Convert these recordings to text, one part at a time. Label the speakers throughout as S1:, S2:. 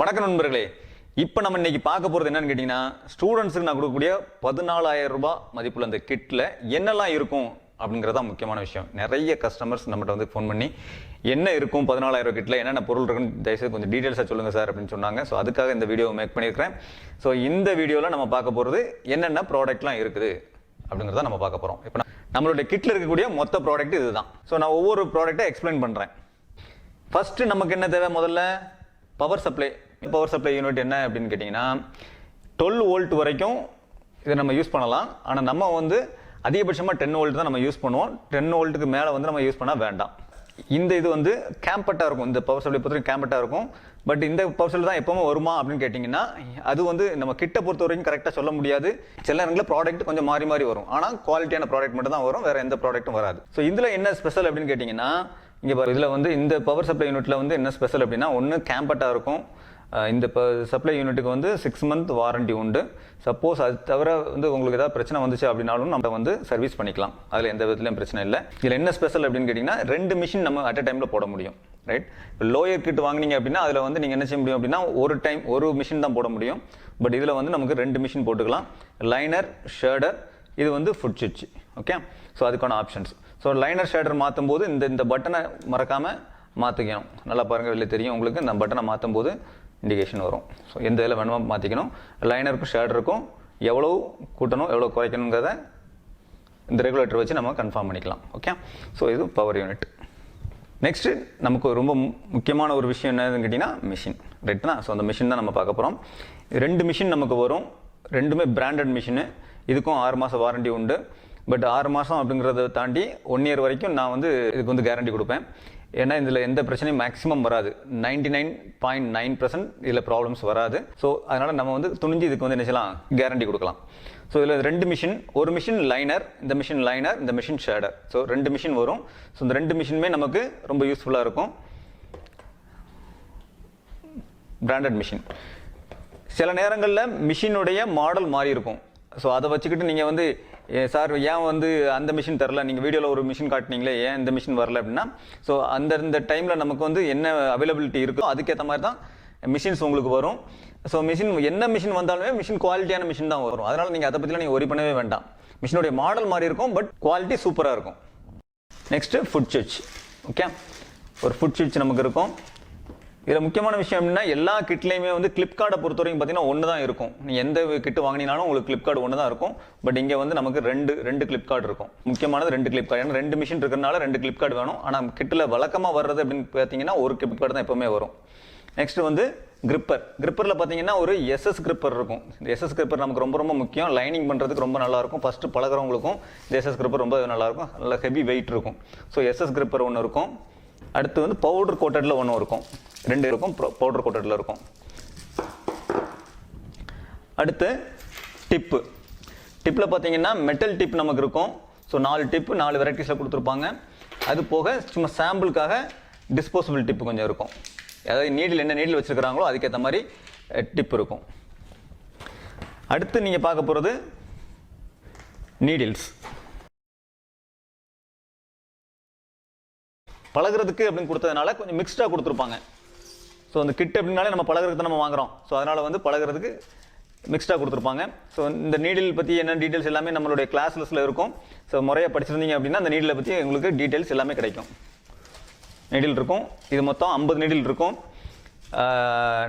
S1: வணக்கம் நண்பர்களே. இப்போ நம்ம இன்னைக்கு பார்க்க போகிறது என்னன்னு கேட்டிங்கன்னா, ஸ்டூடெண்ட்ஸுக்கு நான் கொடுக்கக்கூடிய 14,000 ரூபாய் மதிப்புள்ள அந்த கிட்டில் என்னெல்லாம் இருக்கும் அப்படிங்கிறதா முக்கியமான விஷயம். நிறைய கஸ்டமர்ஸ் நம்மகிட்ட வந்து ஃபோன் பண்ணி என்ன இருக்கும் 14,000 கிட்டில் என்னென்ன பொருள் இருக்குன்னு தயவுசெய்து கொஞ்சம் டீட்டெயில்ஸாக சொல்லுங்கள் சார் அப்படின்னு சொன்னாங்க. ஸோ அதுக்காக இந்த வீடியோ மேக் பண்ணியிருக்கிறேன். ஸோ இந்த வீடியோவில் நம்ம பார்க்க போகிறது என்னென்ன ப்ராடக்ட்லாம் இருக்குது அப்படிங்கிறத நம்ம பார்க்க போகிறோம். இப்போ நம்மளுடைய கிட்டில் இருக்கக்கூடிய மொத்த ப்ராடக்ட் இதுதான். ஸோ நான் ஒவ்வொரு ப்ராடக்ட்டை எக்ஸ்பிளைன் பண்ணுறேன். ஃபஸ்ட்டு நமக்கு என்ன தேவை? முதல்ல power supply. Power supply unit என்ன அப்படின்னு கேட்டிங்கன்னா, 12 வோல்ட் வரைக்கும் இதை நம்ம யூஸ் பண்ணலாம். ஆனால் நம்ம வந்து அதிகபட்சமாக 10 வோல்ட் தான் நம்ம யூஸ் பண்ணுவோம். 10 வோல்ட்டுக்கு மேலே வந்து நம்ம யூஸ் பண்ண வேண்டாம். இந்த இது வந்து கேம்பட்டாக இருக்கும். இந்த பவர் சப்ளை பொறுத்த வரைக்கும் கேம்பட்டாக இருக்கும். பட் இந்த பவர் சப்ளை தான் எப்பவுமே வருமா அப்படின்னு கேட்டிங்கன்னா, அது வந்து நம்ம கிட்ட பொறுத்த வரைக்கும் கரெக்டாக சொல்ல முடியாது. சில நேரங்களில் ப்ராடக்ட் கொஞ்சம் மாறி மாறி வரும். ஆனால் குவாலிட்டியான ப்ராடக்ட் மட்டும் தான் வரும், வேறு எந்த ப்ராடக்ட்டும் வராது. ஸோ இதில் என்ன ஸ்பெஷல் அப்படின்னு கேட்டிங்கன்னா, இங்கே இதில் வந்து இந்த பவர் சப்ளை யூனிட்டில் வந்து என்ன ஸ்பெஷல் அப்படின்னா, ஒன்று கேம்பட்டாக இருக்கும். இந்த சப்ளை யூனிட்டுக்கு வந்து 6 மந்த் வாரண்டி உண்டு. சப்போஸ் அது தவிர வந்து உங்களுக்கு ஏதாவது பிரச்சனை வந்துச்சு அப்படின்னாலும் நம்ம வந்து சர்வீஸ் பண்ணிக்கலாம். அதில் எந்த விதத்துலையும் பிரச்சனை இல்லை. இதில் என்ன ஸ்பெஷல் அப்படின்னு கேட்டிங்கன்னா, 2 மிஷின் நம்ம அட் அ டைமில் போட முடியும். ரைட். இப்போ லோயர் கிட் வாங்கினீங்க அப்படின்னா அதில் வந்து நீங்கள் என்ன செய்ய முடியும் அப்படின்னா, ஒரு மிஷின் தான் போட முடியும். பட் இதில் வந்து நமக்கு 2 மிஷின் போட்டுக்கலாம். லைனர், ஷேடர், இது வந்து ஃபுட் சுவிட்ச். ஓகே. ஸோ அதுக்கான ஆப்ஷன்ஸ். ஸோ லைனர் ஷேடர் மாற்றும் போது இந்த பட்டனை மறக்காமல் மாற்றிக்கணும். நல்லா பாருங்கள், வெளியே தெரியும் உங்களுக்கு. இந்த பட்டனை மாற்றும் போது இண்டிகேஷன் வரும். ஸோ எந்த இதில் வேணுமோ மாற்றிக்கணும். லைனருக்கும் ஷேடருக்கும் எவ்வளோ கூட்டணும் எவ்வளோ குறைக்கணுங்கிறத இந்த ரெகுலேட்டர் வச்சு நம்ம கன்ஃபார்ம் பண்ணிக்கலாம். ஓகே. ஸோ இது பவர் யூனிட். நெக்ஸ்ட்டு நமக்கு ரொம்ப முக்கியமான ஒரு விஷயம் என்னதுன்னு கேட்டிங்கன்னா, மிஷின். ரைட்னா. ஸோ அந்த மிஷின் தான் நம்ம பார்க்க போகிறோம். 2 மிஷின் நமக்கு வரும். 2மே பிராண்டட் மிஷினு. இதுக்கும் 6 மாதம் வாரண்டி உண்டு. பட் 6 மாதம் அப்படிங்கிறத தாண்டி 1 இயர் வரைக்கும் நான் வந்து இதுக்கு வந்து கேரண்டி கொடுப்பேன். ஏன்னா இதில் எந்த பிரச்சனையும் மேக்ஸிமம் வராது. 99.9% இதில் ப்ராப்ளம்ஸ் வராது. ஸோ அதனால் நம்ம வந்து துணிஞ்சு இதுக்கு வந்து என்ன செய்யலாம், கேரண்டி கொடுக்கலாம். ஸோ இதில் 2 மிஷின், ஒரு மிஷின் லைனர், இந்த மிஷின் லைனர், இந்த மிஷின் ஷேடர். ஸோ 2 மிஷின் வரும். ஸோ இந்த 2 மிஷினுமே நமக்கு ரொம்ப யூஸ்ஃபுல்லாக இருக்கும். Branded machine. சில நேரங்களில் மிஷினுடைய மாடல் மாறி இருக்கும். ஸோ அதை வச்சுக்கிட்டு நீங்கள் வந்து, சார் ஏன் வந்து அந்த மிஷின் தரல, நீங்கள் வீடியோவில் ஒரு மிஷின் காட்டினீங்களே ஏன் இந்த மிஷின் வரல அப்படின்னா, ஸோ அந்த டைமில் நமக்கு வந்து என்ன அவைலபிலிட்டி இருக்கோ அதுக்கேற்ற மாதிரி தான் மிஷின்ஸ் உங்களுக்கு வரும். ஸோ மிஷின் என்ன மிஷின் வந்தாலுமே மிஷின் குவாலிட்டியான மிஷின் தான் வரும். அதனால் நீங்கள் அதை பற்றிலாம் நீங்கள் ஒரி பண்ணவே வேண்டாம். மிஷினுடைய மாடல் மாறி இருக்கும், பட் குவாலிட்டி சூப்பராக இருக்கும். நெக்ஸ்ட்டு ஃபுட் சுவிட்ச். ஓகே. ஒரு ஃபுட் சுவிட்ச் நமக்கு இருக்கும். இதில் முக்கியமான விஷயம் அப்படின்னா, எல்லா கிட்லேயுமே வந்து கிளிப்கார்டை பொறுத்த வரைக்கும் பார்த்தீங்கன்னா ஒன்று தான் இருக்கும். நீங்கள் எந்த கிட்டு வாங்கினாலும் உங்களுக்கு கிளிப்கார்டு ஒன்று தான் இருக்கும். பட் இங்கே வந்து நமக்கு ரெண்டு கிளிப்கார்டு இருக்கும். முக்கியமானது 2 கிளிப்கார்டு. ஏன்னா 2 மிஷின் இருக்கிறனால 2 கிளிப்கார்டு வேணும். ஆனால் கிட்டில் வழக்கமாக வர்றது அப்படின்னு பார்த்தீங்கன்னா ஒரு கிளிப்கார்டு தான் எப்பவுமே வரும். நெக்ஸ்ட் வந்து கிரிப்பர். கிரிப்பரில் பார்த்தீங்கன்னா ஒரு எஸ்எஸ் கிரிப்பர் இருக்கும். இந்த எஸ்எஸ் கிரிப்பர் நமக்கு ரொம்ப ரொம்ப முக்கியம். லைனிங் பண்ணுறதுக்கு ரொம்ப நல்லாயிருக்கும். ஃபஸ்ட்டு பழகிறவங்களுக்கும் இந்த எஸ்எஸ் கிரிப்பர் ரொம்ப நல்லாயிருக்கும். நல்ல ஹெவி வெயிட் இருக்கும். ஸோ எஸ்எஸ் கிரிப்பர் ஒன்று இருக்கும். அடுத்து வந்து பவுடர் கோட்டடில் ஒன்று இருக்கும். 2 இருக்கும். பவுடர் கோட்டடில் இருக்கும். அடுத்து டிப்பு. டிப்பில் பார்த்தீங்கன்னா மெட்டல் டிப் நமக்கு இருக்கும். ஸோ 4 டிப்பு 4 வெரைட்டிஸில் கொடுத்துருப்பாங்க. அது போக சும்மா சாம்பிளுக்காக டிஸ்போசபிள் டிப்பு கொஞ்சம் இருக்கும். அதாவது நீடில் என்ன நீடில் வச்சுருக்கிறாங்களோ அதுக்கேற்ற மாதிரி டிப் இருக்கும். அடுத்து நீங்கள் பார்க்க போகிறது நீடில்ஸ். பழகிறதுக்கு அப்படின்னு கொடுத்ததுனால கொஞ்சம் மிக்ஸ்டாக கொடுத்துருப்பாங்க. ஸோ அந்த கிட் அப்படின்னாலே நம்ம பழகிறதுக்கு நம்ம வாங்குகிறோம். ஸோ அதனால் வந்து பழகிறதுக்கு மிக்ஸ்டாக கொடுத்துருப்பாங்க. ஸோ இந்த நீடில் பற்றி என்ன டீட்டெயில்ஸ் எல்லாமே நம்மளுடைய கிளாஸ் லிஸ்ட்டில் இருக்கும். ஸோ முறையாக படிச்சிருந்தீங்க அப்படின்னா அந்த நீடிலை பற்றி உங்களுக்கு டீட்டெயில்ஸ் எல்லாமே கிடைக்கும். நீடில் இருக்கும். இது மொத்தம் 50 நீடில் இருக்கும்.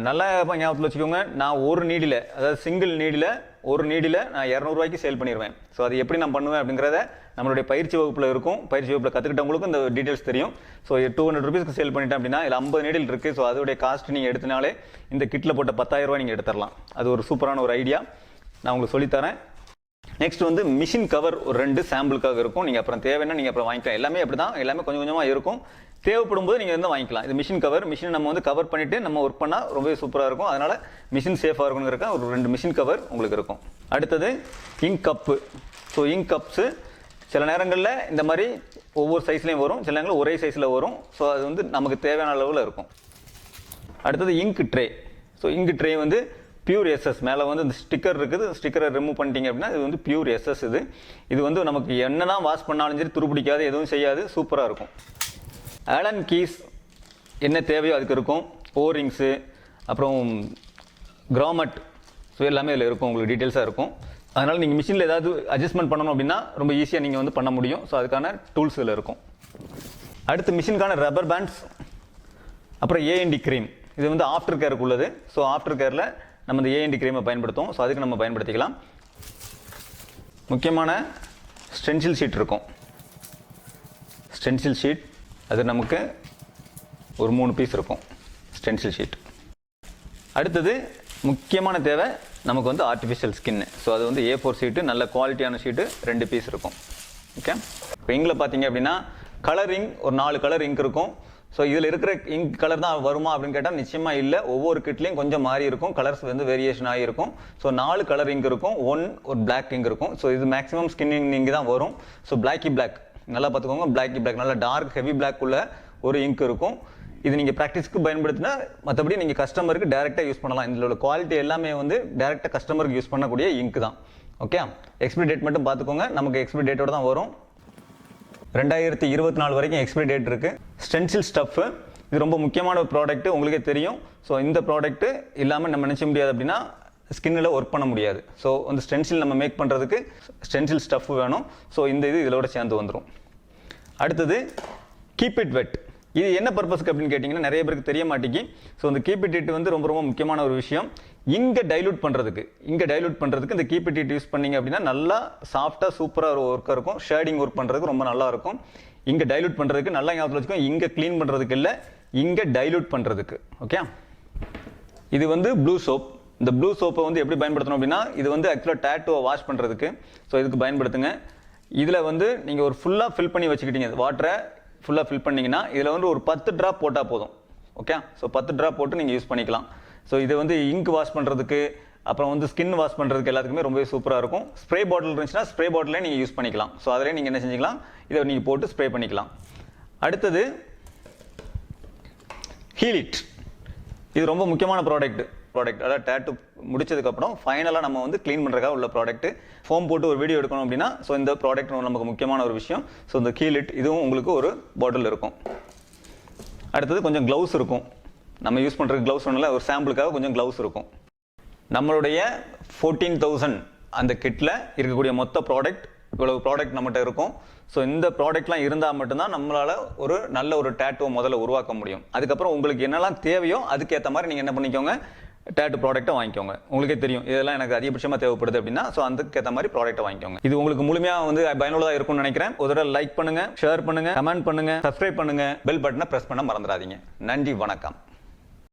S1: நல்லா ஞாபகத்தில் வச்சுக்கோங்க. நான் ஒரு நீடில், அதாவது சிங்கிள் நீடில் ஒரு நீடில் நான் 200 ரூபாய்க்கு சேல் பண்ணிடுவேன். ஸோ அது எப்படி நான் பண்ணுவேன் அப்படிங்கிறத நம்மளுடைய பயிற்சி வகுப்பில் இருக்கும். பயிற்சி வகுப்பில் கற்றுக்கிட்டவங்களுக்கும் இந்த டீட்டெயில்ஸ் தெரியும். ஸோ 200 ருபீஸ்க்கு சேல் பண்ணிட்டேன் அப்படின்னா இதில் 50 நீடில் இருக்குது. ஸோ அதோடைய காஸ்ட் நீங்கள் எடுத்தினாலே இந்த கிட்டில் போட்ட 10,000 ரூபாய் நீங்கள் எடுத்துடலாம். அது ஒரு சூப்பரான ஒரு ஐடியா. நான் உங்களுக்கு சொல்லித்தரேன். நெக்ஸ்ட் வந்து மிஷின் கவர் ஒரு 2 சாம்பிளுக்காக இருக்கும். நீங்கள் அப்புறம் தேவைன்னா நீங்கள் அப்புறம் வாங்கிக்கலாம். எல்லாமே அப்படி தான், எல்லாமே கொஞ்சம் கொஞ்சமாக இருக்கும். தேவைப்படும் போது நீங்கள் வந்து வாங்கிக்கலாம். இது மிஷின் கவர். மிஷின் நம்ம வந்து கவர் பண்ணிவிட்டு நம்ம ஒர்க் பண்ணால் ரொம்பவே சூப்பராக இருக்கும். அதனால் மிஷின் சேஃபாக இருக்கணுங்கிறக்க ஒரு 2 மிஷின் கவர் உங்களுக்கு இருக்கும். அடுத்தது ink cup. So ink cups சில நேரங்களில் இந்த மாதிரி ஒவ்வொரு சைஸ்லேயும் வரும். சில நேரங்களில் ஒரே சைஸில் வரும். ஸோ அது வந்து நமக்கு தேவையான அளவில் இருக்கும். அடுத்தது ink tray. So ink tray வந்து பியூர் எஸ்எஸ். மேலே வந்து இந்த ஸ்டிக்கர் இருக்குது. ஸ்டிக்கரை ரிமூவ் பண்ணிட்டீங்க அப்படின்னா இது வந்து பியூர் எஸ்எஸ். இது வந்து நமக்கு என்னதான் வாஷ் பண்ணாலும் சரி துருப்பிடிக்காது, எதுவும் செய்யாது, சூப்பராக இருக்கும். ஆலன் கீஸ் என்ன தேவையோ அதுக்கு இருக்கும். ஓரிங்ஸு, அப்புறம் கிராமட், ஸோ எல்லாமே இதில் இருக்கும், உங்களுக்கு டீட்டெயில்ஸாக இருக்கும். அதனால் நீங்கள் மிஷினில் ஏதாவது அட்ஜஸ்ட்மெண்ட் பண்ணணும் அப்படின்னா ரொம்ப ஈஸியாக நீங்கள் வந்து பண்ண முடியும். ஸோ அதுக்கான டூல்ஸ் இதில் இருக்கும். அடுத்து மிஷினுக்கான ரப்பர் பேண்ட்ஸ், அப்புறம் ஏஎன்டி க்ரீம். இது வந்து ஆஃப்டர் கேருக்கு உள்ளது. ஸோ ஆஃப்டர் கேரில் நம்ம இந்த ஏஎன்டி க்ரீமை பயன்படுத்துவோம். ஸோ அதுக்கு நம்ம பயன்படுத்திக்கலாம். முக்கியமான ஸ்டென்சில் ஷீட் இருக்கும். ஸ்டென்சில் ஷீட் அது நமக்கு ஒரு 3 பீஸ் இருக்கும் ஸ்டென்சில் ஷீட். அடுத்தது முக்கியமான தேவை நமக்கு வந்து ஆர்டிஃபிஷியல் ஸ்கின்னு. ஸோ அது வந்து A4 ஷீட்டு, நல்ல குவாலிட்டியான ஷீட்டு 2 பீஸ் இருக்கும். ஓகே. இப்போ இங்கில் பார்த்தீங்க அப்படின்னா கலர் இங்க் ஒரு 4 கலர் இங்க் இருக்கும். ஸோ இதில் இருக்கிற இங்க் கலர் தான் வருமா அப்படின்னு கேட்டால் நிச்சயமாக இல்லை. ஒவ்வொரு கிட்லேயும் கொஞ்சம் மாறி இருக்கும், கலர்ஸ் வந்து வேரியேஷன் ஆகிருக்கும். ஸோ 4 கலர் இங்க் இருக்கும், ஒரு பிளாக் இங்க் இருக்கும். ஸோ இது மேக்ஸிமம் ஸ்கின் இங்க் தான் வரும். ஸோ பிளாக்கி பிளாக் நல்லா பார்த்துக்கோங்க. பிளாக்கி பிளாக் நல்லா டார்க் ஹெவி பிளாக் உள்ள ஒரு இங்க் இருக்கும். இது நீங்கள் ப்ராக்டிஸ்க்கு பயன்படுத்தினா, மற்றபடி நீங்கள் கஸ்டமருக்கு டேரெக்டாக யூஸ் பண்ணலாம். இதில் உள்ள குவாலிட்டி எல்லாமே வந்து டேரெக்டாக கஸ்டமருக்கு யூஸ் பண்ணக்கூடிய இங்க் தான். ஓகே. எக்ஸ்பிரி டேட் மட்டும் பார்த்துக்கோங்க. நமக்கு எக்ஸ்பிரி டேட்டோட தான் வரும். 2024 வரைக்கும் எக்ஸ்பிரி டேட் இருக்குது. ஸ்டென்சில் ஸ்டஃப் இது ரொம்ப முக்கியமான ஒரு ப்ராடக்ட், உங்களுக்கே தெரியும். ஸோ இந்த ப்ராடக்ட் இல்லாமல் நம்ம நினச்ச முடியாது அப்படின்னா ஸ்கின்னில் ஒர்க் பண்ண முடியாது. ஸோ அந்த ஸ்டென்சில் நம்ம மேக் பண்ணுறதுக்கு ஸ்டென்சில் ஸ்டஃப் வேணும். ஸோ இந்த இது இதோட சேர்ந்து வந்துடும். அடுத்தது கீப் இட் வெட். இது என்ன பர்பஸ்க்கு அப்படின்னு கேட்டிங்கன்னா நிறைய பேருக்கு தெரிய மாட்டேங்கி. ஸோ இந்த கீப் இட் இட் வந்து ரொம்ப ரொம்ப முக்கியமான ஒரு விஷயம். இங்கே டைலூட் பண்ணுறதுக்கு இந்த கீப் இட் இட் யூஸ் பண்ணிங்க அப்படின்னா நல்லா சாஃப்டாக சூப்பராக ஒரு ஒர்க்காக இருக்கும். ஷேடிங் ஒர்க் பண்ணுறதுக்கு ரொம்ப நல்லா இருக்கும். இங்கே டைலூட் பண்ணுறதுக்கு நல்லா ஞாபகம் வச்சுக்கோங்க. இங்கே க்ளீன் பண்ணுறதுக்கு இல்லை, இங்கே டைலூட் பண்ணுறதுக்கு. ஓகே. இது வந்து ப்ளூ சோப். இந்த ப்ளூ சோப்பை வந்து எப்படி பயன்படுத்தணும் அப்படின்னா இது வந்து ஆக்சுவலாக டேட்டூவை வாஷ் பண்ணுறதுக்கு. ஸோ இதுக்கு பயன்படுத்துங்க. இதில் வந்து நீங்கள் ஒரு ஃபுல்லாக ஃபில் பண்ணி வச்சுக்கிட்டீங்க, வாட்டரை ஃபுல்லாக ஃபில் பண்ணிங்கன்னா இதில் வந்து ஒரு 10 ட்ராப் போட்டால் போதும். ஓகே. ஸோ 10 ட்ராப் போட்டு நீங்கள் யூஸ் பண்ணிக்கலாம். ஸோ இது வந்து இங்க் வாஷ் பண்ணுறதுக்கு, அப்புறம் வந்து ஸ்கின் வாஷ் பண்ணுறதுக்கு எல்லாத்துக்குமே ரொம்பவே சூப்பராக இருக்கும். ஸ்ப்ரே பாட்டில் இருந்துச்சுன்னா ஸ்ப்ரே பாட்டிலே நீங்கள் யூஸ் பண்ணிக்கலாம். ஸோ அதிலே நீங்கள் என்ன செஞ்சுக்கலாம், இதை நீங்கள் போட்டு ஸ்ப்ரே பண்ணிக்கலாம். அடுத்தது ஹீல் இட். இது ரொம்ப முக்கியமான ப்ராடக்ட். அதாவது டேட்டு முடிச்சதுக்கப்புறம் ஃபைனலாக நம்ம வந்து க்ளீன் பண்ணுறதுக்காக உள்ள ப்ராடக்ட். ஃபோம் போட்டு ஒரு வீடியோ எடுக்கணும் அப்படின்னா ஸோ இந்த ப்ராடக்ட் நமக்கு முக்கியமான ஒரு விஷயம். ஸோ இந்த ஹீல் இட் இதுவும் உங்களுக்கு ஒரு பாட்டில் இருக்கும். அடுத்தது கொஞ்சம் க்ளவுஸ் இருக்கும். நம்ம யூஸ் பண்ணுற க்ளவுஸ் ஒன்றில் ஒரு சாம்பிளுக்காக கொஞ்சம் க்ளவுஸ் இருக்கும். நம்மளுடைய 14,000 அந்த கிட்டில் இருக்கக்கூடிய மொத்த ப்ராடக்ட், இவ்வளவு ப்ராடக்ட் நம்மகிட்ட இருக்கும். ஸோ இந்த ப்ராடக்ட்லாம் இருந்தால் மட்டும்தான் நம்மளால் ஒரு நல்ல ஒரு டேட்டுவை முதல்ல உருவாக்க முடியும். அதுக்கப்புறம் உங்களுக்கு என்னெல்லாம் தேவையோ அதுக்கேற்ற மாதிரி நீங்கள் என்ன பண்ணிக்கோங்க, டேட்டு ப்ராடக்ட்டை வாங்கிக்கோங்க. உங்களுக்கே தெரியும் இதெல்லாம் எனக்கு அதிகபட்சமாக தேவைப்படுது அப்படின்னா ஸோ அதுக்கேற்ற மாதிரி ப்ராடக்ட்டை வாங்கிக்கோங்க. இது உங்களுக்கு முழுமையாக வந்து பயனுள்ளதாக இருக்கும்னு நினைக்கிறேன். ஒரு தடவை லைக் பண்ணுங்க, ஷேர் பண்ணுங்க, கமெண்ட் பண்ணுங்க, சப்ஸ்கிரைப் பண்ணுங்க, பெல் பட்டனை பிரஸ் பண்ண மறந்துடாதீங்க. நன்றி, வணக்கம்.